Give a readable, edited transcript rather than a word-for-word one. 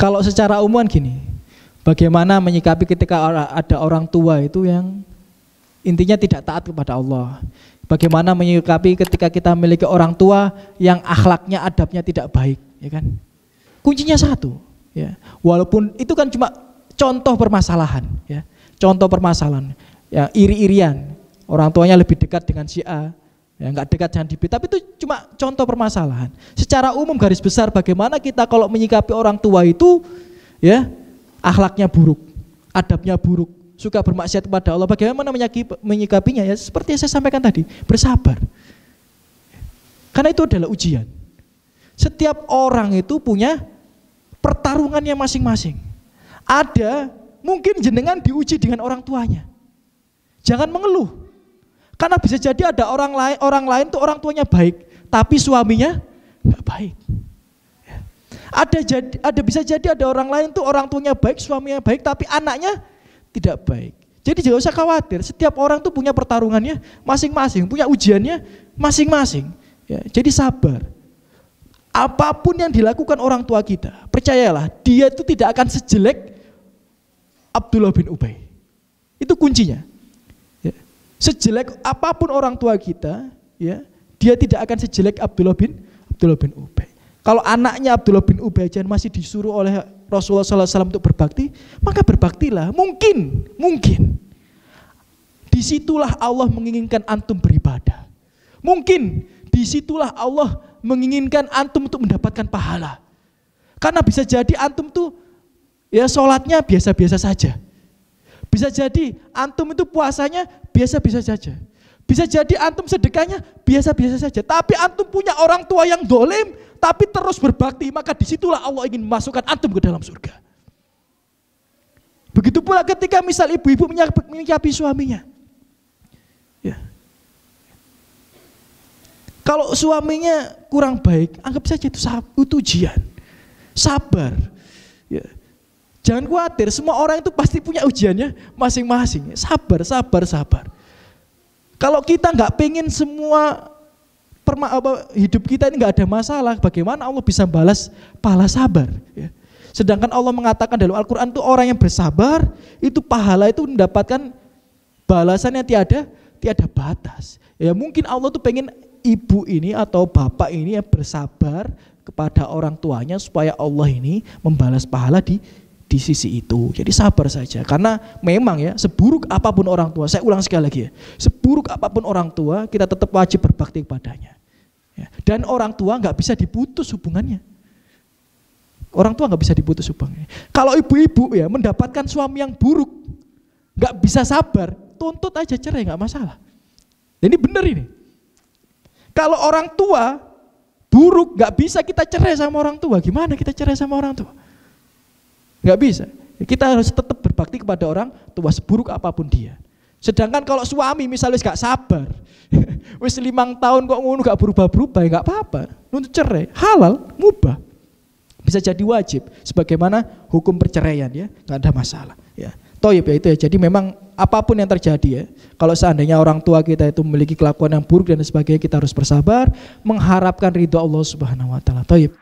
Kalau secara umum gini, bagaimana menyikapi ketika ada orang tua itu yang intinya tidak taat kepada Allah? Bagaimana menyikapi ketika kita memiliki orang tua yang akhlaknya, adabnya tidak baik, ya kan? Kuncinya satu, ya. Walaupun itu kan cuma contoh permasalahan, ya. Contoh permasalahan, ya, iri-irian. Orang tuanya lebih dekat dengan si A, ya, nggak dekat dengan di B, tapi itu cuma contoh permasalahan. Secara umum garis besar bagaimana kita kalau menyikapi orang tua itu, ya, akhlaknya buruk, adabnya buruk, suka bermaksiat kepada Allah, bagaimana menyikapinya? Ya seperti yang saya sampaikan tadi, bersabar. Karena itu adalah ujian. Setiap orang itu punya pertarungannya masing-masing. Ada mungkin jenengan diuji dengan orang tuanya. Jangan mengeluh. Karena bisa jadi ada orang lain tuh orang tuanya baik, tapi suaminya nggak baik. Ada bisa jadi ada orang lain tuh orang tuanya baik, suaminya baik, tapi anaknya tidak baik. Jadi jangan usah khawatir. Setiap orang tuh punya pertarungannya masing-masing, punya ujiannya masing-masing. Ya, jadi sabar. Apapun yang dilakukan orang tua kita, percayalah dia itu tidak akan sejelek Abdullah bin Ubay. Itu kuncinya. Sejelek apapun orang tua kita, ya, dia tidak akan sejelek Abdullah bin Ubay. Kalau anaknya Abdullah bin Ubay aja masih disuruh oleh Rasulullah SAW untuk berbakti, maka berbaktilah. Mungkin disitulah Allah menginginkan antum beribadah. Mungkin disitulah Allah menginginkan antum untuk mendapatkan pahala. Karena bisa jadi antum tuh ya sholatnya biasa-biasa saja. Bisa jadi antum itu puasanya biasa-biasa saja. Bisa jadi antum sedekahnya biasa-biasa saja. Tapi antum punya orang tua yang dolim, tapi terus berbakti, maka disitulah Allah ingin memasukkan antum ke dalam surga. Begitu pula ketika misal ibu-ibu menyikapi suaminya. Ya. Kalau suaminya kurang baik, anggap saja itu ujian. Sabar. Ya. Jangan khawatir, semua orang itu pasti punya ujiannya masing-masing. Sabar. Kalau kita nggak pengen semua hidup kita ini nggak ada masalah, bagaimana Allah bisa balas pahala sabar? Ya. Sedangkan Allah mengatakan dalam Al-Quran itu orang yang bersabar, itu pahala itu mendapatkan balasan yang tiada batas. Ya mungkin Allah tuh pengen ibu ini atau bapak ini yang bersabar kepada orang tuanya supaya Allah ini membalas pahala di sisi itu. Jadi sabar saja, karena memang ya seburuk apapun orang tua, saya ulang sekali lagi ya, seburuk apapun orang tua kita tetap wajib berbakti kepadanya ya. Dan orang tua nggak bisa diputus hubungannya. Orang tua nggak bisa diputus hubungannya. Kalau ibu-ibu ya mendapatkan suami yang buruk, nggak bisa sabar, tuntut aja cerai, nggak masalah. Ini benar ini. Kalau orang tua buruk nggak bisa kita cerai sama orang tua, gimana kita cerai sama orang tua? Nggak bisa. Kita harus tetap berbakti kepada orang tua seburuk apapun dia. Sedangkan kalau suami misalnya nggak sabar, wis 5 tahun kok ngono nggak berubah-berubah, ya nggak apa-apa, nuntut cerai, halal, mubah, bisa jadi wajib, sebagaimana hukum perceraian ya, nggak ada masalah. Ya, toyib ya itu ya. Jadi memang apapun yang terjadi ya, kalau seandainya orang tua kita itu memiliki kelakuan yang buruk dan sebagainya, kita harus bersabar, mengharapkan ridho Allah Subhanahu Wa Taala. Toyib.